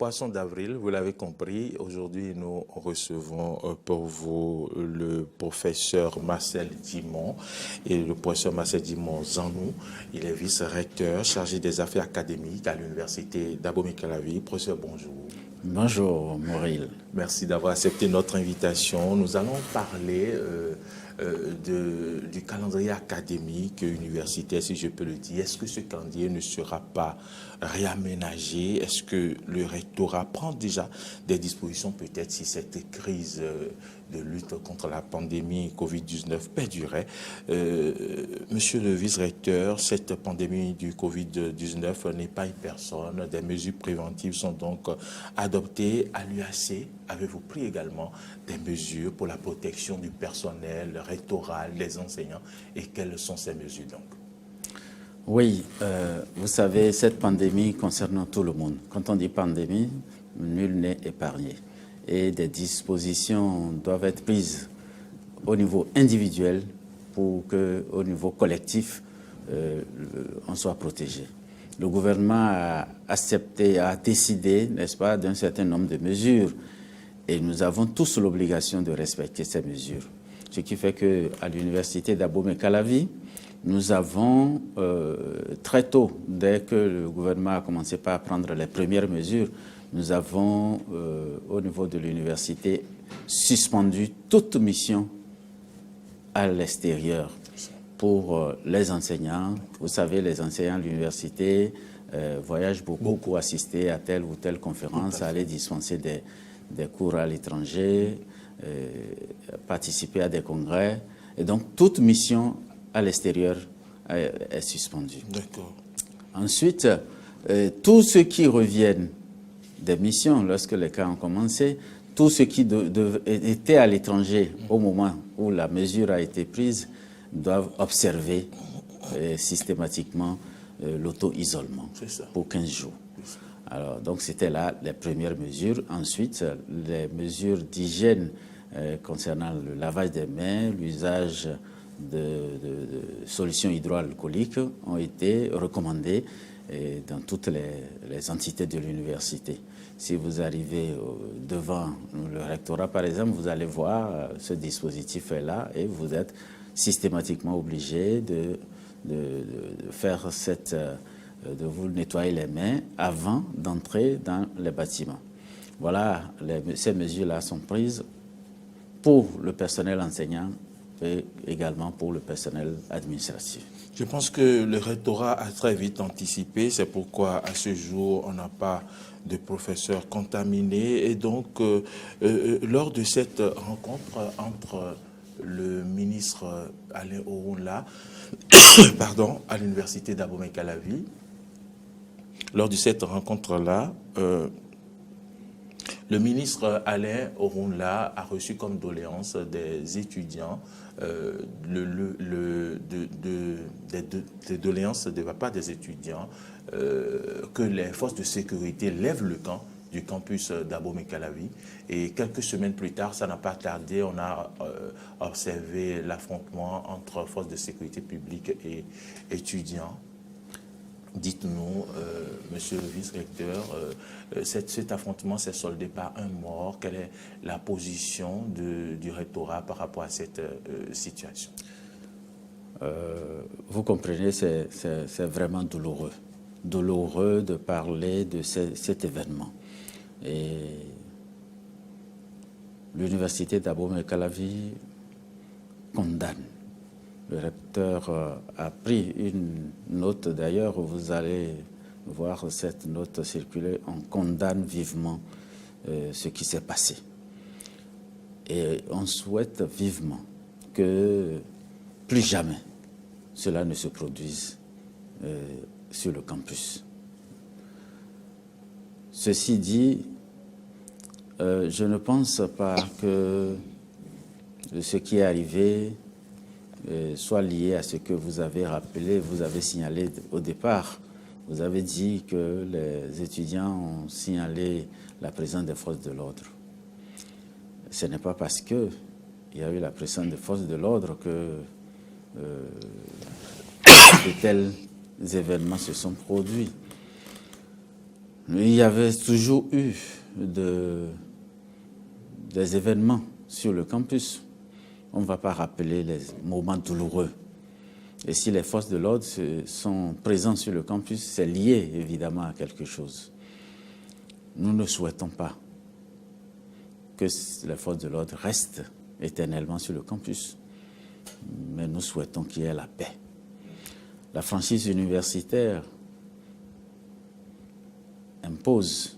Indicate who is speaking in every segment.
Speaker 1: Poisson d'avril, vous l'avez compris, aujourd'hui nous recevons pour vous le professeur Marcel Dimon et le professeur Marcel Dimon Zanou. Il est vice-recteur chargé des affaires académiques à l'université d'Abomey-Calavi. Professeur, bonjour.
Speaker 2: Bonjour Mauril.
Speaker 1: Merci d'avoir accepté notre invitation. Nous allons parler du calendrier académique universitaire, si je peux le dire. Est-ce que ce calendrier ne sera pas réaménagé? Est-ce que le rectorat prend déjà des dispositions, peut-être, si cette crise de lutte contre la pandémie Covid-19 perdurait? Monsieur le vice-recteur, cette pandémie du Covid-19 n'est pas une personne. Des mesures préventives sont donc adoptées à l'UAC. Avez-vous pris également des mesures pour la protection du personnel rectoral, des enseignants? Et quelles sont ces mesures donc?
Speaker 2: Oui, vous savez, cette pandémie concerne tout le monde. Quand on dit pandémie, nul n'est épargné. Et des dispositions doivent être prises au niveau individuel pour qu'au niveau collectif, on soit protégé. Le gouvernement a accepté, a décidé, n'est-ce pas, d'un certain nombre de mesures. Et nous avons tous l'obligation de respecter ces mesures. Ce qui fait qu'à l'université d'Abomey-Calavi, nous avons très tôt, dès que le gouvernement a commencé par prendre les premières mesures, nous avons au niveau de l'université suspendu toute mission à l'extérieur pour les enseignants. Vous savez, les enseignants de l'université voyagent beaucoup pour assister à telle ou telle conférence, à aller dispenser des cours à l'étranger, participer à des congrès. Et donc, toute mission à l'extérieur est suspendue.
Speaker 1: D'accord.
Speaker 2: Ensuite, tous ceux qui reviennent des missions, lorsque les cas ont commencé, tous ceux qui étaient à l'étranger au moment où la mesure a été prise doivent observer systématiquement l'auto-isolement pour 15 jours. Alors, donc, c'était là les premières mesures. Ensuite, les mesures d'hygiène concernant le lavage des mains, l'usage de solutions hydroalcooliques ont été recommandées dans toutes les entités de l'université. Si vous arrivez devant le rectorat, par exemple, vous allez voir ce dispositif est là et vous êtes systématiquement obligé de faire de vous nettoyer les mains avant d'entrer dans les bâtiments. Voilà, ces mesures-là sont prises pour le personnel enseignant et également pour le personnel administratif.
Speaker 1: Je pense que le rectorat a très vite anticipé, c'est pourquoi à ce jour on n'a pas de professeurs contaminés. Et donc, lors de cette rencontre entre le ministre Alain Orunla pardon, à l'université d'Abomey-Calavi, lors de cette rencontre-là, le ministre Alain Orunla a reçu comme doléance des étudiants des doléances de la part des étudiants que les forces de sécurité lèvent le camp du campus d'Abomey-Calavi. Et quelques semaines plus tard, ça n'a pas tardé, on a observé l'affrontement entre forces de sécurité publique et étudiants. Dites-nous, monsieur le vice-recteur, cet affrontement s'est soldé par un mort. Quelle est la position du rectorat par rapport à cette situation?
Speaker 2: Vous comprenez, c'est vraiment douloureux. Douloureux de parler de cet événement. Et l'université d'Abomey-Calavi condamne. Le recteur a pris une note, d'ailleurs, vous allez voir cette note circuler, on condamne vivement ce qui s'est passé. Et on souhaite vivement que plus jamais cela ne se produise sur le campus. Ceci dit, je ne pense pas que ce qui est arrivé soit lié à ce que vous avez rappelé, vous avez signalé au départ. Vous avez dit que les étudiants ont signalé la présence des forces de l'ordre. Ce n'est pas parce qu'il y a eu la présence des forces de l'ordre que de tels événements se sont produits. Il y avait toujours eu des événements sur le campus. On ne va pas rappeler les moments douloureux. Et si les forces de l'ordre sont présentes sur le campus, c'est lié évidemment à quelque chose. Nous ne souhaitons pas que les forces de l'ordre restent éternellement sur le campus, mais nous souhaitons qu'il y ait la paix. La franchise universitaire impose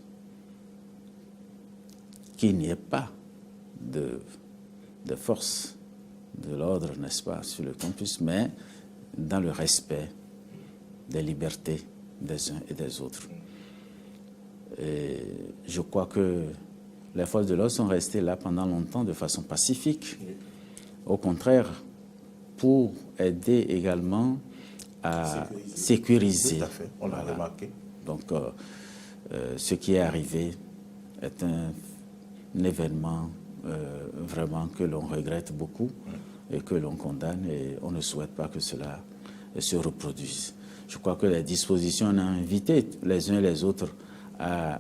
Speaker 2: qu'il n'y ait pas de force de l'ordre, n'est-ce pas, sur le campus, mais dans le respect des libertés des uns et des autres. Et je crois que les forces de l'ordre sont restées là pendant longtemps de façon pacifique. Au contraire, pour aider également à sécuriser.
Speaker 1: Tout à fait, on l'a remarqué.
Speaker 2: Donc, ce qui est arrivé est un événement vraiment que l'on regrette beaucoup et que l'on condamne, et on ne souhaite pas que cela se reproduise. Je crois que les dispositions ont invité les uns et les autres à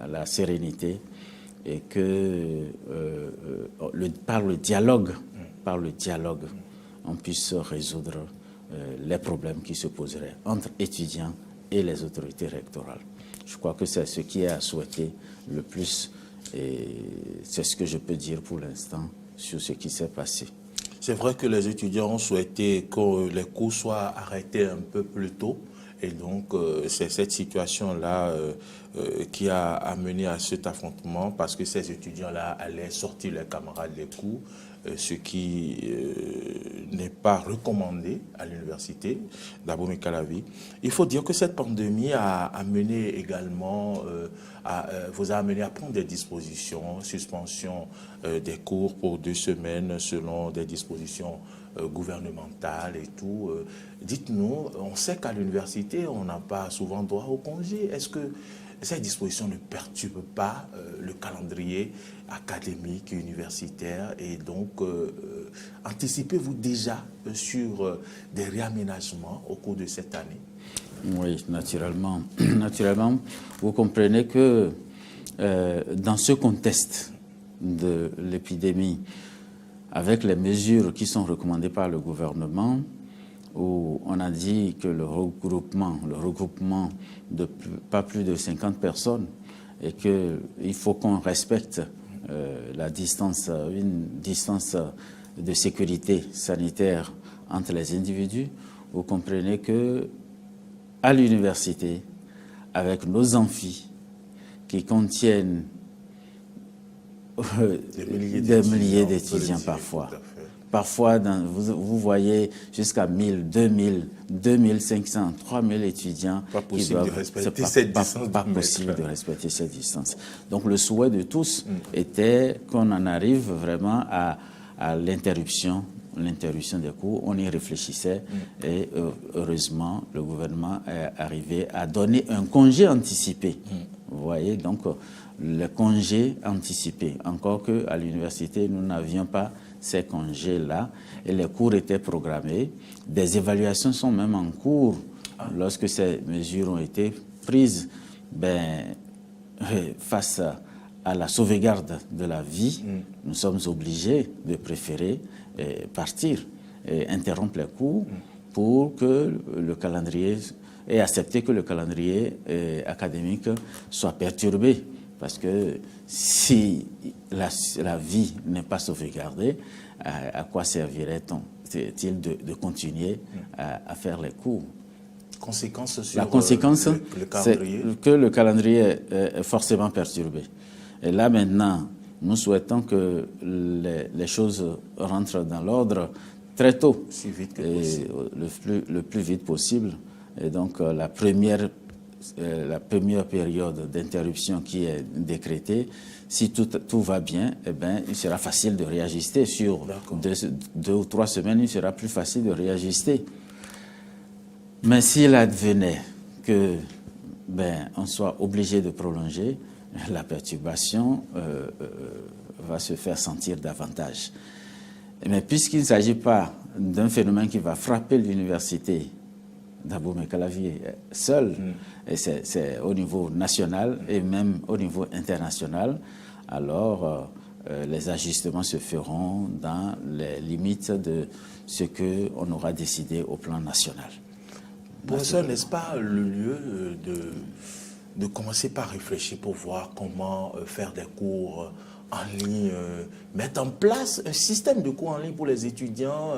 Speaker 2: la sérénité, et que par le dialogue, on puisse résoudre les problèmes qui se poseraient entre étudiants et les autorités rectorales. Je crois que c'est ce qui est à souhaiter le plus, et c'est ce que je peux dire pour l'instant sur ce qui s'est passé.
Speaker 1: C'est vrai que les étudiants ont souhaité que les cours soient arrêtés un peu plus tôt. Et donc, c'est cette situation-là qui a amené à cet affrontement, parce que ces étudiants-là allaient sortir leurs camarades des cours, ce qui n'est pas recommandé à l'université d'Abomey Calavi. Il faut dire que cette pandémie a amené également, vous a amené à prendre des dispositions, suspension des cours pour 2 semaines selon des dispositions gouvernementales et tout. Dites-nous, on sait qu'à l'université, on n'a pas souvent droit au congé. Est-ce que ces dispositions ne perturbent pas le calendrier académique et universitaire? Et donc, anticipez-vous déjà sur des réaménagements au cours de cette année?
Speaker 2: Oui, naturellement. Naturellement, vous comprenez que dans ce contexte de l'épidémie, avec les mesures qui sont recommandées par le gouvernement, où on a dit que le regroupement de pas plus de 50 personnes, et qu'il faut qu'on respecte la distance, une distance de sécurité sanitaire entre les individus, vous comprenez que à l'université, avec nos amphis qui contiennent des milliers d'étudiants parfois. Parfois, vous voyez jusqu'à 1000, 2000, 2500, 3000 étudiants.
Speaker 1: Pas possible de respecter cette distance.
Speaker 2: Pas possible de respecter cette distance. Donc le souhait de tous était qu'on en arrive vraiment à l'interruption des cours. On y réfléchissait et heureusement, le gouvernement est arrivé à donner un congé anticipé. Vous voyez, donc le congé anticipé. Encore qu'à l'université, nous n'avions pas ces congés-là et les cours étaient programmés. Des évaluations sont même en cours. Lorsque ces mesures ont été prises, face à la sauvegarde de la vie, nous sommes obligés de préférer partir et interrompre les cours pour que le calendrier, et accepter que le calendrier académique soit perturbé. Parce que si la vie n'est pas sauvegardée, à quoi servirait-il de continuer à faire les cours?
Speaker 1: Conséquence sur
Speaker 2: la conséquence,
Speaker 1: le calendrier,
Speaker 2: c'est que le calendrier est forcément perturbé. Et là maintenant, nous souhaitons que les choses rentrent dans l'ordre très tôt,
Speaker 1: si vite que possible.
Speaker 2: Le plus vite possible. Et donc la première période d'interruption qui est décrétée, si tout va bien, il sera facile de réajuster. Sur 2 ou 3 semaines, il sera plus facile de réajuster. Mais s'il advenait que on soit obligé de prolonger, la perturbation va se faire sentir davantage. Mais puisqu'il ne s'agit pas d'un phénomène qui va frapper l'université d'Abomey Calavi seul, et c'est au niveau national et même au niveau international, alors les ajustements se feront dans les limites de ce qu'on aura décidé au plan national.
Speaker 1: Professeur, n'est-ce pas le lieu de commencer par réfléchir pour voir comment faire des cours en ligne, mettre en place un système de cours en ligne pour les étudiants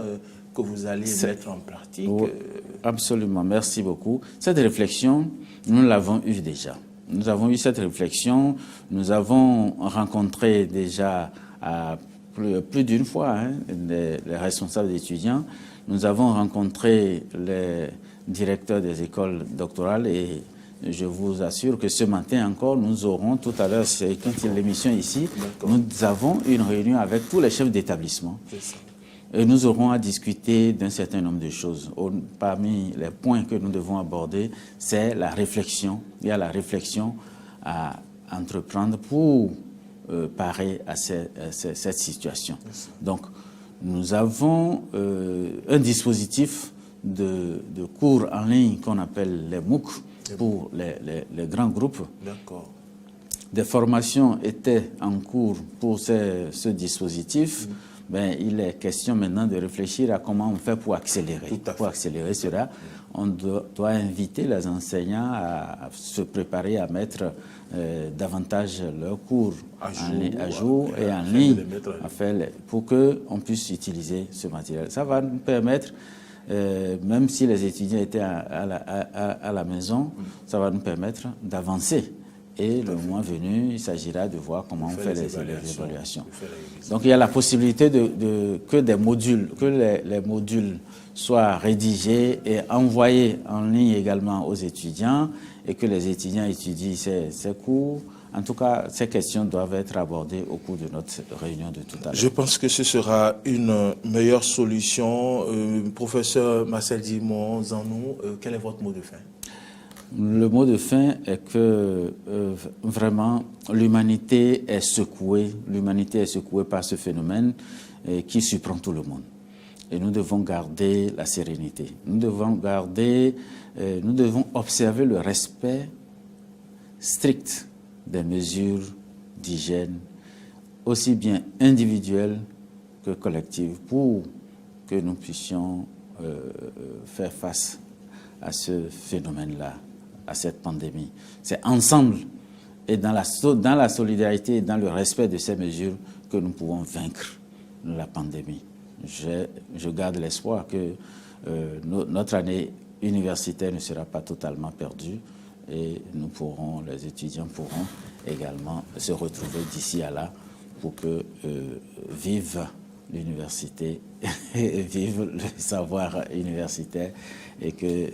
Speaker 1: que vous allez mettre en pratique?
Speaker 2: Oui, absolument, merci beaucoup. Cette réflexion, nous l'avons eue déjà. Nous avons eu cette réflexion, nous avons rencontré déjà plus d'une fois les responsables d'étudiants, nous avons rencontré les directeurs des écoles doctorales et je vous assure que ce matin encore, nous aurons, tout à l'heure, quand il y a l'émission ici, nous avons une réunion avec tous les chefs d'établissement. Et nous aurons à discuter d'un certain nombre de choses. Parmi les points que nous devons aborder, c'est la réflexion. Il y a la réflexion à entreprendre pour parer à cette situation. Donc, nous avons un dispositif de cours en ligne qu'on appelle les MOOC pour les grands groupes.
Speaker 1: D'accord.
Speaker 2: Des formations étaient en cours pour ce dispositif. Ben, il est question maintenant de réfléchir à comment on fait pour accélérer. Pour accélérer cela, on doit inviter les enseignants à se préparer à mettre davantage leurs cours à jour et en ligne pour qu'on puisse utiliser ce matériel. Ça va nous permettre, même si les étudiants étaient à la maison, ça va nous permettre d'avancer. Et le mois venu, il s'agira de voir comment on fait les évaluations. Donc il y a la possibilité que des modules, que les modules soient rédigés et envoyés en ligne également aux étudiants et que les étudiants étudient ces cours. En tout cas, ces questions doivent être abordées au cours de notre réunion de tout à l'heure.
Speaker 1: Je pense que ce sera une meilleure solution. Professeur Marcel Dimon Zanou, quel est votre mot de fin?
Speaker 2: Le mot de fin est que vraiment l'humanité est secouée par ce phénomène qui surprend tout le monde. Et nous devons garder la sérénité. Nous devons observer le respect strict des mesures d'hygiène, aussi bien individuelles que collectives, pour que nous puissions faire face à ce phénomène-là, à cette pandémie. C'est ensemble et dans la solidarité et dans le respect de ces mesures que nous pouvons vaincre la pandémie. Je garde l'espoir que notre année universitaire ne sera pas totalement perdue et les étudiants pourront également se retrouver d'ici à là pour que vive l'université, vive le savoir universitaire et que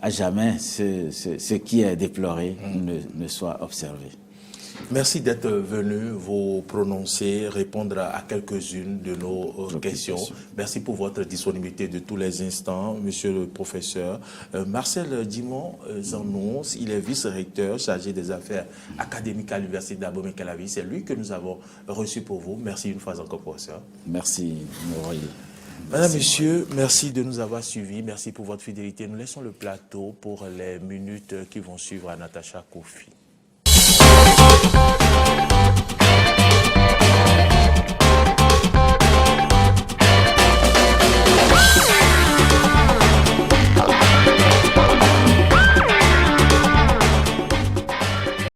Speaker 2: à jamais ce qui est déploré ne soit observé.
Speaker 1: Merci d'être venu vous prononcer, répondre à quelques-unes de nos questions. Merci pour votre disponibilité de tous les instants, monsieur le professeur. Marcel Dimon Zanou, il est vice-recteur chargé des affaires académiques à l'université d'Abomey Calavi. C'est lui que nous avons reçu pour vous. Merci une fois encore, professeur.
Speaker 2: Merci, Moroye.
Speaker 1: Madame, Monsieur, merci de nous avoir suivis. Merci pour votre fidélité. Nous laissons le plateau pour les minutes qui vont suivre à Natacha Kofi.